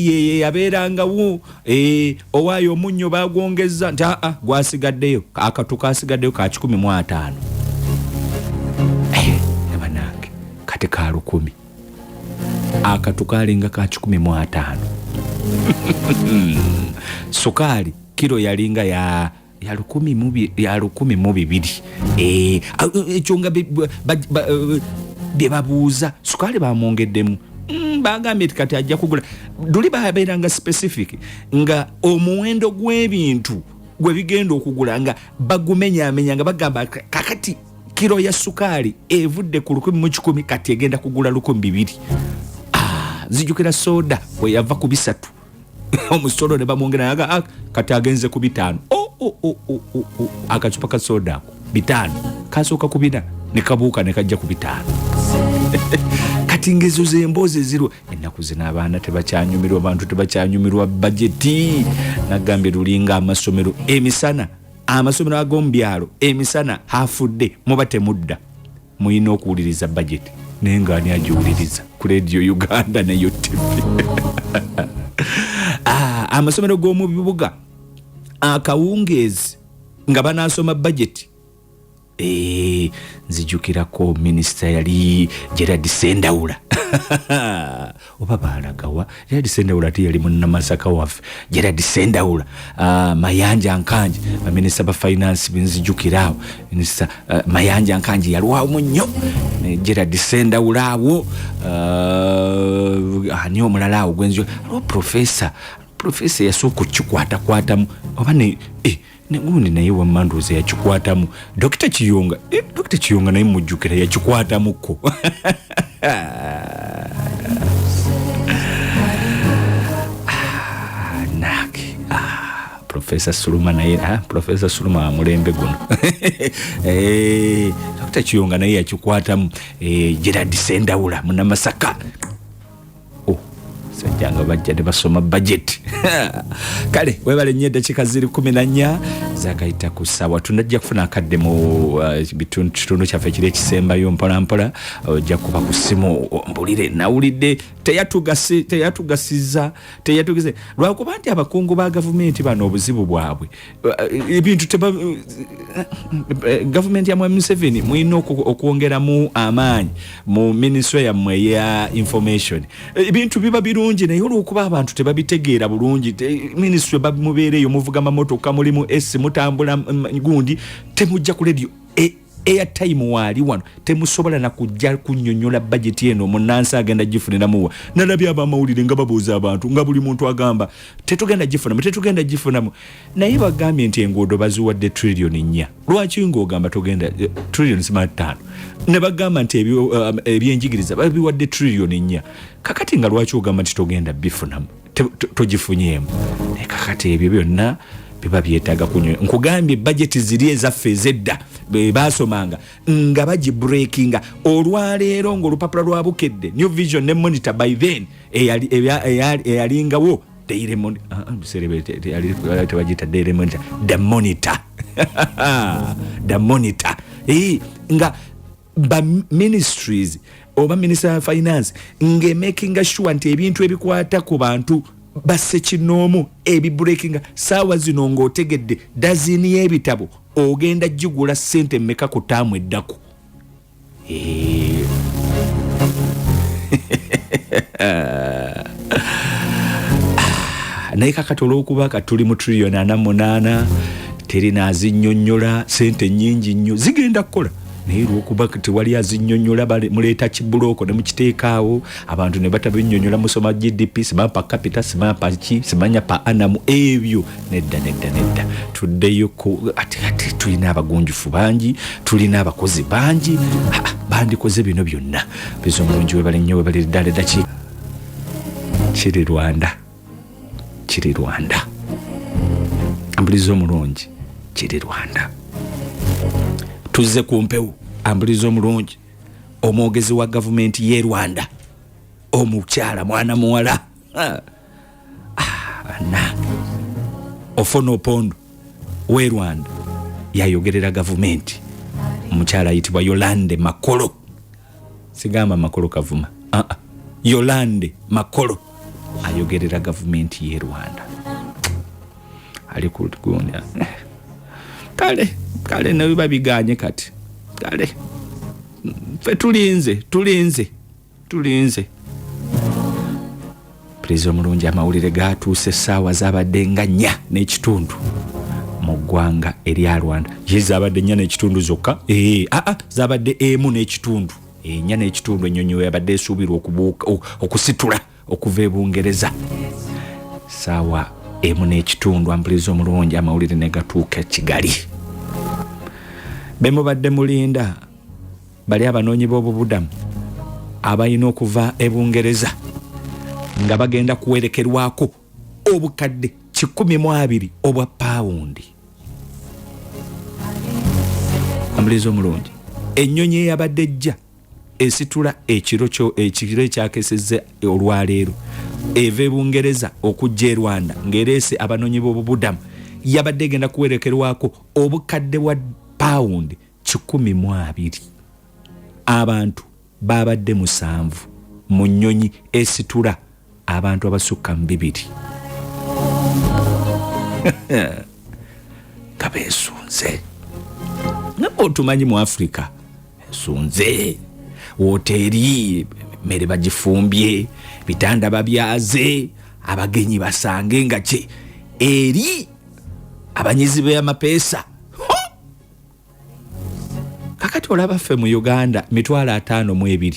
Yeye yabeerangawo owaayo omunnyo bagwongeza nti gwasigaddeyo akatu kasigaddeyo ka 15 nabanange kati ka 10 akatu kalinga ka 15 sukali kilo yalinga ya 10,200 ekyo nga bye babuuza sukali bamwongeddemu bagambye kati ajja kugula duli babeeranga specific nga omuwendo gw'ebintu gwe bigenda okugula nga bagumenyamenya nga bagamba kakati kilo ya sukali evudde ku 1,10 kati egenda kugula 200. Zijukira soda bwe yava ku 3 omusolo ne bamwongera aga kati agenze ku 5 akacupa ka soda 5 kasooka ku 4 ne kabuuka ne kajja ku 5 kati ngezo z'emboozi ziro ennaku zino abaana tebakyanyumirwa abantu tebakyanyumirwa bajeti nagambye lulinga amasomero emisana amasomero ag'omu byalo emisana hafudde muba temudda muyina okuwuliriza bajeti naye nga ani agiwuliriza ku Radio Uganda neyo TV amasomero g'omu bibuga akawungeezi nga banaasoma bajeti nzijukirako minisita yali Gerard Sendawula oba balagawa Gerard Sendawula ati yali munnamasaka waffe Gerard Sendawula Mayanja Nkanje minisita ba finance binzijukirawo minisita Mayanja Nkanje yalwawo munnyo Gerard Sendawula awo ani omulala awo gwenzo professor yasooka okukikwatakwatamu oba ne ngundi naye wamanduze yakikwatamu Dr. Kiyonga Dr. Kiyonga naye mujjukira yakikwatamuko naki Professor Suluma naye Professor Suluma mulembe guno Dr. Kiyonga naye yakikwatamu Gerard Sendawula munamasaka sajjanga bajja ne basoma budget kale webale nyedda chikaziri 14 zakayita kusawa tunajja kufuna akadde mu kitundu kyaffe kiri ekisembayo mpolampola ojja kuba ku simu mbulire nawulidde teyatugasiza lwakuba nti abakungu ba gavumenti bano obuzibu bwabwe ebintu gavumenti ya Museveni muyina okwongeramu amaanyi mu ministry yammwe ya information ebintu biba birungi naye olwokuba abantu tebabitegeera bulungi ministry bamubeereyo muvuga mamotoka mulimu mutambula gundi temujja ku radio airtime wali wano temusobola na kujja kunnyonnyola budget eno munansi agenda gifuniramu nalabye abamawulire nga babuuza abantu nga buli muntu agamba tetugenda gifunamu naye bagambye nti enguudo baziwadde trillion 4 lwaki ng'ogamba tugenda trillion 5 ne bagamba nti ebyenjigiriza babiwadde trillion 4 kakati nga lwaki ogamba nti togenda bifunamu togifunyemu kakati ebyo byonna biba byetaaga kunyo nkugambye budget ziri ezaffe ezedda basomanga nga baji breakinga olwaleero ng'olupapula lwabukedde New Vision ne Monitor by then eyalingawo Daily Monitor tebagita Daily Monitor the monitor nga ba ministries oba minister of finance nge making sure nti ebintu ebikwata ku bantu basse kinoomu ebibreakinga saawa zino ng'otegedde dazini y'ebitabo ogenda gigula ssente mmeka ku taamu eddaku naye kakati olw'okuba katuli mu trillion 48 terina azinnyonnyola ssente nnyingi nnyo zigenda kukola naye lwokuba tewali azinnyonnyola muleeta kibuloko ne mukiteekaawo abantu ne batabinnyonnyola musoma GDP simanya pa capita simanya pa ki simanya pa anamu ebyo nedda tuddeyo ati tulina abagunjufu bangi tulina abakozi bangi bandikoze bino byonna bizo mulungi webale nnyo webale ddala daki kiri Rwanda mbulizo mulungi kiri Rwanda. Tuzze ku mpewo ambulizo omulungi omwogezi wa gavumenti y'e Rwanda omukyala mwana muwala Ofono Opondo w'e Rwanda yayogerera gavumenti. Omukyala ayitibwa Yolande Makolo, sigamba Makolo Kavuma, Yolande Makolo ayogerera gavumenti y'e Rwanda. Ali kugunya kale nawe babiganye kati kale fe tulinze Prezo mulungi amawulire gatuuse essaawa zabadde nga 4 n'ekitundu mu ggwanga erya Rwanda. Zabadde 4 n'ekitundu zokka? Zabadde 1 n'ekitundu. 4 n'ekitundu ennyonyi we yabadde esuubirwa okusitula okuva e Bungereza. Ssaawa 1 n'ekitundu ambulizo omulungi amawulire ne gatuuka Kigali. Bemubadde mulinda bali abanoonyi b'obubudamu abalina okuva e Bungereza nga bagenda kuwerekerwako obukadde 120 obwa pawundi. Ambulizo omulungi ennyonyi eyabadde ejja esitula ekiro ekyakesezza olwaleero eva e Bungereza okujja e Rwanda ng'ereese abanoonyi b'obubudamu yabadde egenda kuwerekerwako obukadde bwa pawundi 120. Abantu babadde 7 mu nnyonyi esitula abantu abasukka mu 2. Kabesunze nabo tumanyi mu Afrika sunze hoteli mere bagifumbye bitanda babyaze abagenyi basange nga kye eri abanyizi b'amapeesa. Kakati olaba ffe mu Uganda 52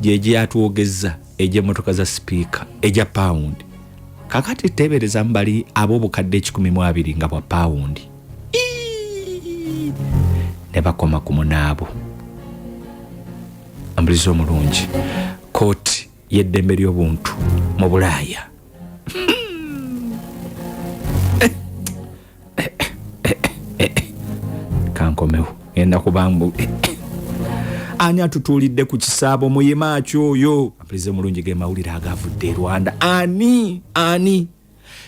gye yatwogezza egy'emmotoka za sipiika egya pawundi. Kakati tebereza mbali ab'obukadde 120 nga bwa pawundi ne bakoma ku munaabo. Ambulizo omulungi kooti y'eddembe ly'obuntu mu Bulaaya kankomewo enda kubambu ani atutuulidde ku kisaabo muyima akyoyo. Ambulizo omulungi ge mawulire agavudde e Rwanda. Ani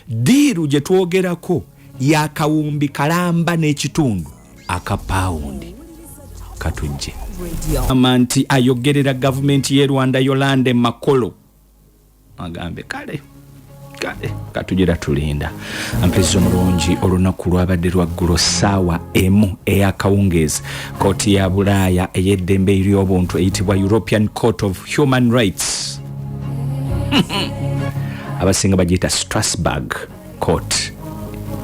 diiru gye twogerako yakawumbi kalamba n'ekitundu aka pawundi katujje. Amanti ayogerera gavumenti y'e Rwanda Yolande Makolo agambe kale katugira tulinda. Ambulizo omulungi olunaku lwabadde lwaggulu ssaawa 1 ey'akawungeezi kooti ya Bulaaya ey'eddembe ery'obuntu eyitibwa European Court of Human Rights abasinga bagiyita Strasbourg Court.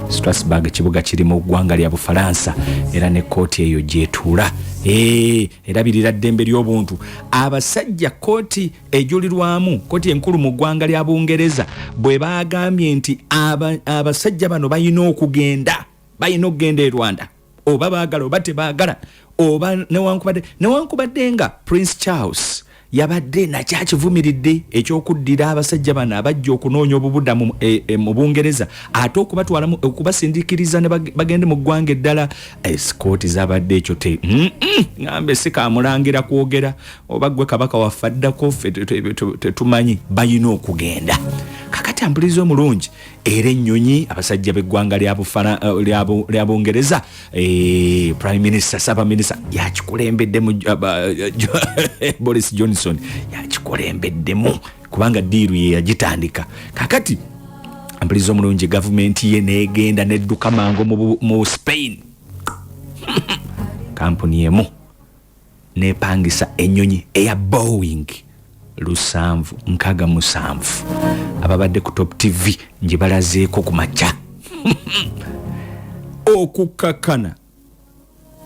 Strasbourg kibuga kiri mu ggwanga lya Bufalansa era ne kooti eyo gyetuula erabirira ddembe ly'obuntu. Abasajja kooti ejulirwamu kooti enkulu mu ggwanga lya Bungereza bwe bagambye nti abasajja bano balina okugenda e Rwanda oba baagala oba tebaagala oba newankubadde nga Prince Charles yabadde nakyakivumiridde ekyokuddira abasajja bano abajja okunoonya obubudamu mu Bungereza ate okubatwala okubasindikiriza ne bagende mu ggwanga eddala. Kooti zabadde ekyo ngambe si kamulangira kwogera oba gwe kabaka wafaddako tetumanyi balina okugenda. Kakati ambulizo omulungi era ennyonyi abasajja b'eggwanga lya Bungereza Prime Minister Saba Minister yakikulembedde mu Boris Johnson yakikulembeddemu kubanga diiru ye yagitandika. Kakati ambulizo omulungi gavumenti ye neegenda nedduka mango mu Spain kampuni emu nepangisa ennyonyi eya Boeing 767 ababadde ku Top TV njibalazeeko ku makya okukakana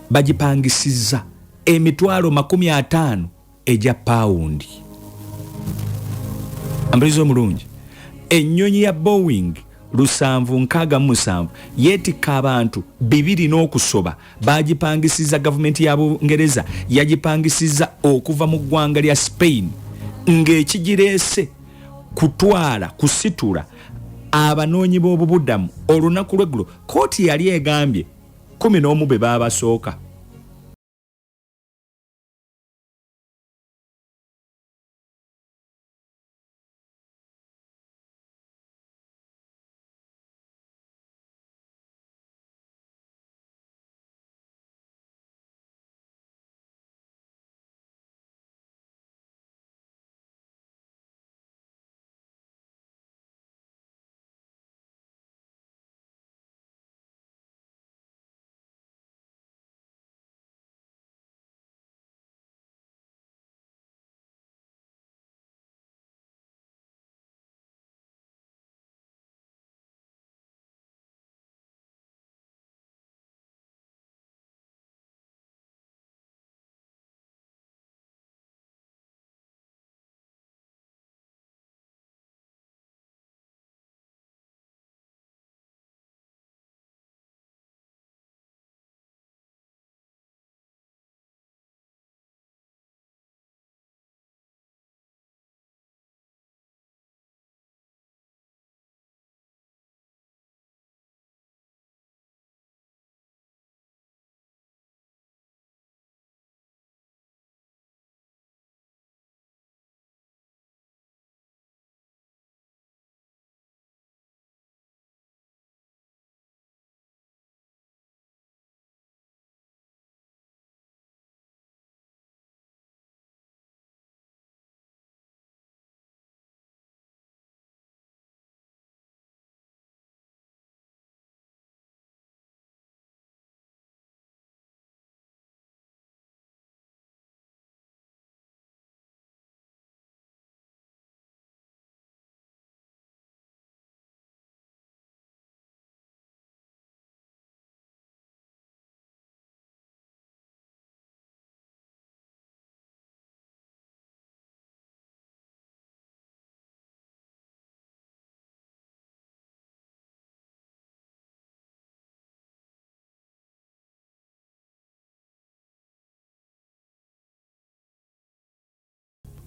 bagipangisiza emitwalo 50 eja pawundi. Ambulizo omulungi ennyonyi ya Boeing 767 yeetikka abantu 2 n'okusoba bagipangisiza gavumenti ya Bungereza yagipangisiza okuva mu ggwanga lya Spain ng'ekigireese kutwala kusitula abanoonyi b'obubudamu olunaku lw'eggulo. Kooti yali egambye 11 be babasooka.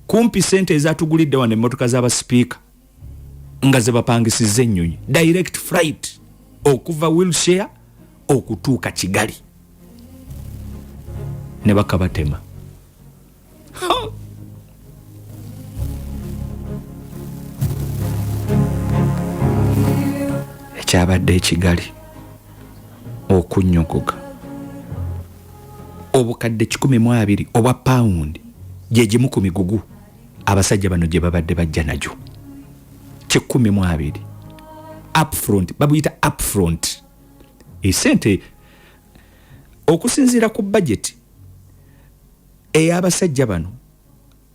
Kumpi sente ezatugulidde wano emmotoka z'abasipiika nga ze bapangisiza ennyonyi direct flight okuva Wilshire okutuuka Kigali ne bakabatema. Ekyabadde e Kigali okunnyogoga obukadde 12 obwa pound gye gimu ku migugu abasajja bano gye babadde bajja najo 12 upfront, babuyita upfront. Esente okusinziira ku budget ey'abasajja bano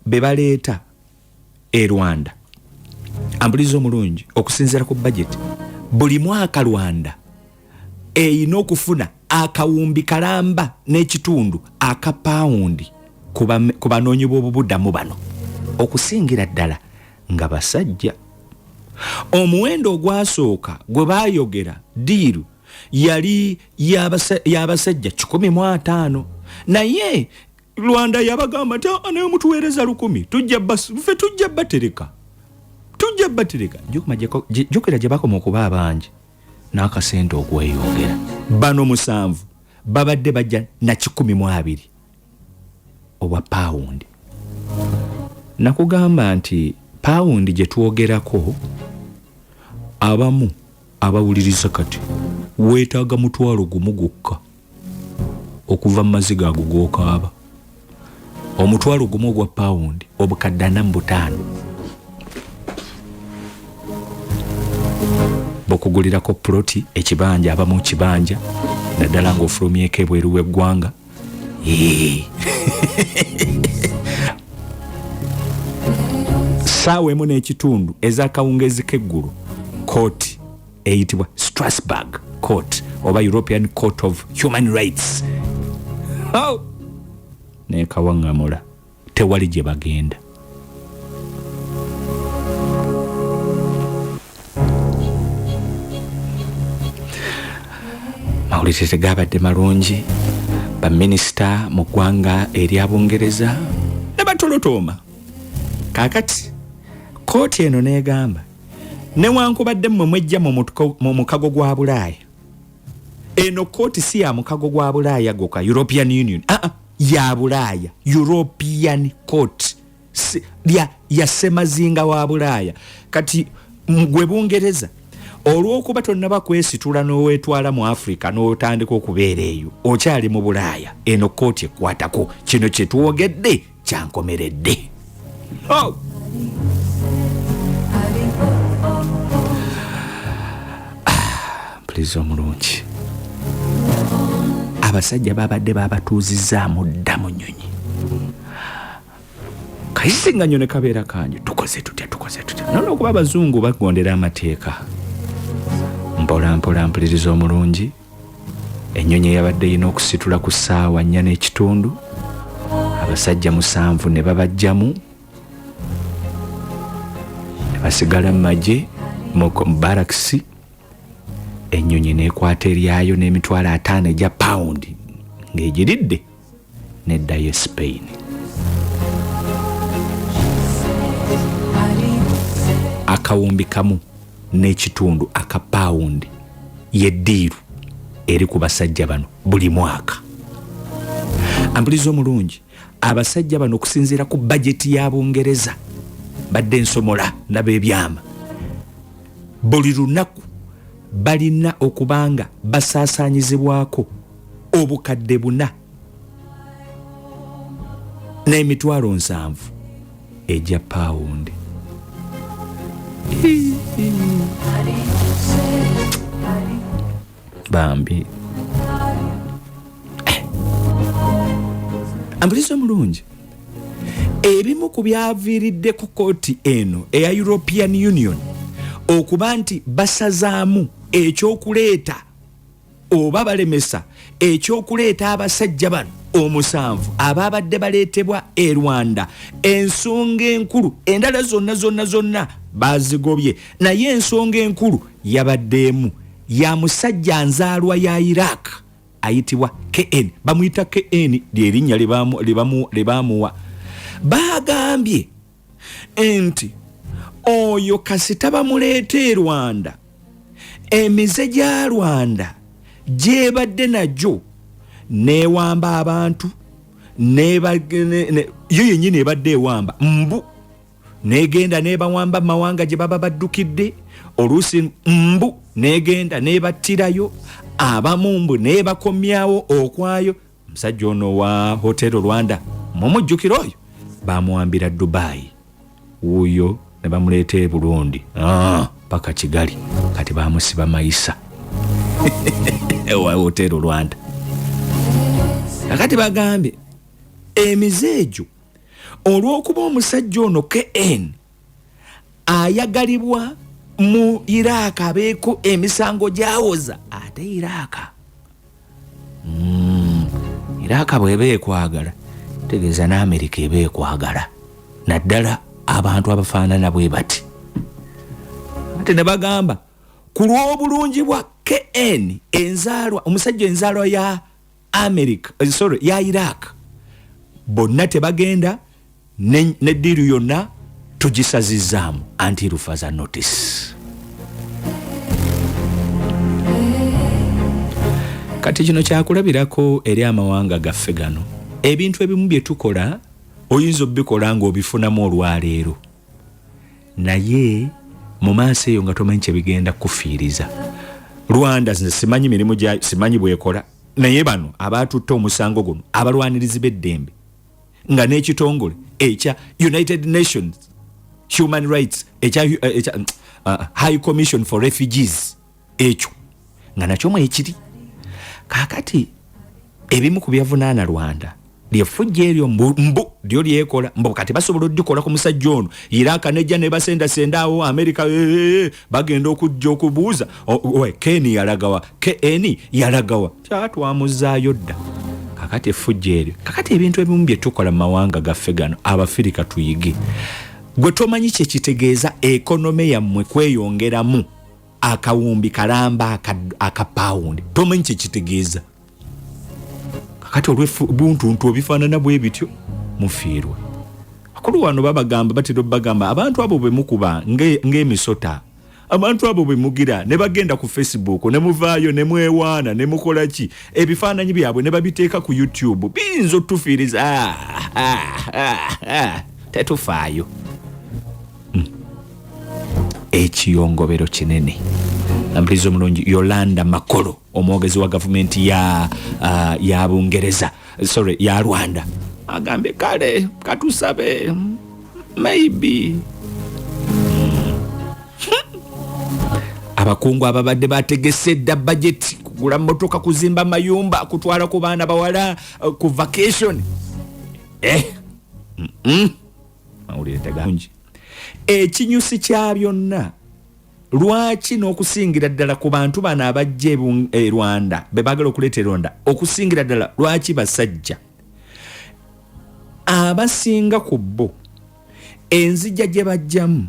be baleeta e Rwanda, ambulizo omulungi, okusinziira ku budget buli mwaka Rwanda eyina okufuna akawumbi kalamba n'ekitundu aka paundi ku banoonyi b'obubuddamu bano, okusingira ddala nga basajja. Omuwendo ogwasooka gwe baayogera diiru yali y'abasajja 15, naye Rwanda yabagamba nti anayo mutuweereza 1000 tujja batereka jokera gye bakoma okuba abangi n'akasente okweyongera. Bano 7 babadde bajja na 12 obwa paundi. Nakugamba nti paundi gye twogerako abamu abawuliriza kati weetaaga mutwalo gumu gukka okuva mu maziga ago g'okaaba. Omutwalo gumu ogwa paundi obukadde 45 bokugulirako ploti ekibanja abamu kibanja naddala ng'ofulumyeko ebweru w'eggwanga. Saawa emu n'ekitundu ez'akawungezi k'eggulu court eyitibwa Strasbourg Court oba European Court of Human Rights nekawaŋŋamula tewali gye bagenda. Mawulire tegabadde malungi. Baminisita mu ggwanga erya Bungereza ne batolotooma. Kaakati kooti eno neegamba newankubadde mmwe mwejja mu mukago gwa Bulaaya eno kooti si ya mukago gwa Bulaaya goka European Union ya Bulaaya European Court ya semazinga wa Bulaaya kati gwe Bungereza olw'okuba tonnaba kwesitula n'owetwala mu Africa n'otandika okubeera eyo okyali mu Bulaaya eno kooti ekwatako kino kye twogedde kyankomeredde. Please omulungi abasajja babadde babatuuzizaamu dda mu nnyonyi kayisinganyo ne kabeera kanyu tukoze tutya n'olwokuba abazungu bagondera amateeka mpola mpuliriza omulungi ennyonyi eyabadde yina okusitula ku ssaawa 4:30 abasajja 7 ne babajjamu ne basigala mu magye mu barakisi ennyonyi n'ekwata eryayo n'emitwalo 5 egya paundi ng'egiridde n'eddayo e Spain. Akawumbi kamu n'ekitundu aka paundi y'eddiiru eri ku basajja bano buli mwaka. Ambuliza omulungi abasajja bano okusinziira ku bajeti ya Bungereza badde nsomola n'abeebyama buli lunaku balina okubanga basaasaanyizibwako obukadde 4 n'emitwalo 7 egya paundi. Bambi ambuliza omulungi ebimu ku byaviiridde ku kooti eno eya European Union okuba nti basazaamu ekyokuleeta oba balemesa ekyokuleeta abasajja bano 7 ababadde baleetebwa e Rwanda. Ensonga enkulu endala zonna bazigobye naye ensonga enkulu yabaddeemu ya musajja nzaalwa ya Iraq ayitibwa KN, bamuyita KN lyerinnya libaamuwa. Bagambye enti oyo kasita bamuleeta e Rwanda emize gya Rwanda gyebadde najjo newamba abantu yo yennyini ebadde ewamba mbu negenda nebawamba mawanga gye baba baddukidde oluusi mbu negenda nebattirayo abamu mbu nebakomyawo okwayo. Musajja ono wa Hotel Rwanda mumujjukira oyo bamuwambira Dubai wuyo ne bamuleeta e Burundi paka Kigali kati bamusiba mayisa ewa Hotel Rwanda. Akati bagambye emizeejo olw'okuba omusajja ono KN ayagalibwa mu Iraq abeeko emisango gyawoza ate Iraq bw'eba ekwagala tegeeza n'Amerika eba ekwagala naddala abantu abafaanana bwe bati. Ate ne bagamba ku lw'obulungi bwa KN omusajja enzaalwa ya ya Iraq bonna tebagenda n'eddiiru yonna tugisazizaamu until further notice. Kati kino kyakulabirako eri amawanga gaffe gano. Ebintu ebimu bye tukola oyinza obikola ng'obifunamu olwaleero naye mu maaso eyo nga tomanyi kye bigenda kufiiriza. Rwanda simanyi mirimu simanyi bwekola naye bano abaatutte omusango guno abalwanirizi b'eddembe nga n'ekitongole ekya United Nations Human Rights High Commission for Refugees ekyo nga nakyo mwekiri. Kakati ebimu ku byavunaana Rwanda lyefujja eryo mbu lyo lyekola mbu kati basobola oddikola ku musajja ono Iraq nejja ne basenda awo Amerika bagenda okujja okubuuza KN yalagawa kyatwamuzaayo dda. Kakati effujja eryo kakati ebintu ebimu bye tukola mu mawanga gaffe gano Abafirika tuyige. Gwe tomanyi kye kitegeeza ekonome yammwe kweyongeramu akawumbi kalamba aka paundi tomanyi kye kitegeeza. Kakati olw'ebuntuntu obifaanana bwe bityo mufiirwa. Akulu wano babagamba batera bagamba abantu abo bwe mukuba ng'emisota abantu abo bwe mugira ne bagenda ku Facebook ne muvaayo ne mwewaana ne mukola ki ebifaananyi byabwe ne babiteeka ku YouTube binzo tufiiriza tetufaayo ekiyongobero kinene amplizo mulungi Yolanda Makolo omwogezi wa gavumenti ya Bungereza ya Rwanda agambe kale katusabe maybe abakungu ababadde bategese dda budget kugula motoka kuzimba mayumba kutwala ku baana bawala ku vacation mawulire teganji ekinyusi kya byonna lwaki n'okusingira ddala ku bantu bano abajje Rwanda bebagala okuleeta Rwanda okusingira ddala lwaki basajja abasinga ku bo enzija gye bajjamu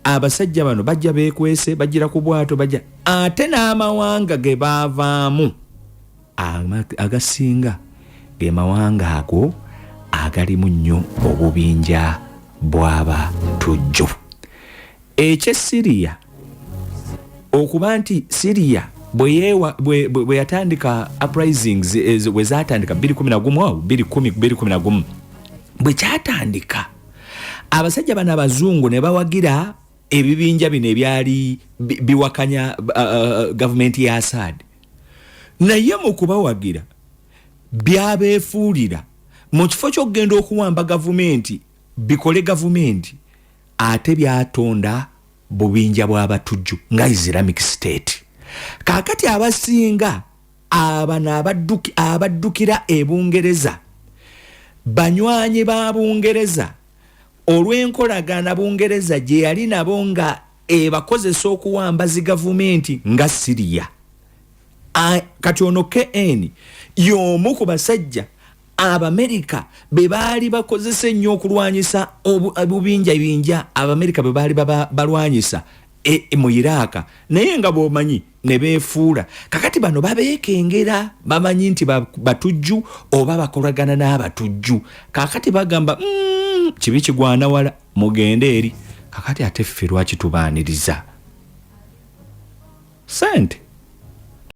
abasajja bano bajja beekwese bajjira ku bwato bajja ate n'amawanga ge baavaamu agasinga ge mawanga ago agalimu nnyo obubinja bw'abatujju Syria okuba nti Syria bwe yatandika uprisings bwe zatandika 2011 bwe kyatandika abasajja bano abazungu ne bawagira ebibinja bino ebyali biwakanya gavumenti ya Assad naye mu kubawagira byabeefuulira mu kifo ky'okugenda okuwamba gavumenti bikole gavumenti ate byatonda bubinja bw'abatujju nga Islamic State kakati abasinga abana abaddukira ebungereza banywanyi ba Bungereza olw'enkolagana Bungereza gye yali nabo nga ebakozesa okuwamba zi gavumenti nga Syria kati ono KN y'omu ku basajja Abamerika be baali bakozesa nnyo okulwanyisa obubinja Abamerika be baali balwanyisa mu Iraq naye nga bwomanyi ne beefuula kakati bano babeekengera bamanyi nti batujju oba bakolagana n'abatujju kakati bagamba kibi kigwana wala mugende eri kakati ate ffe lwaki tubaaniriza sente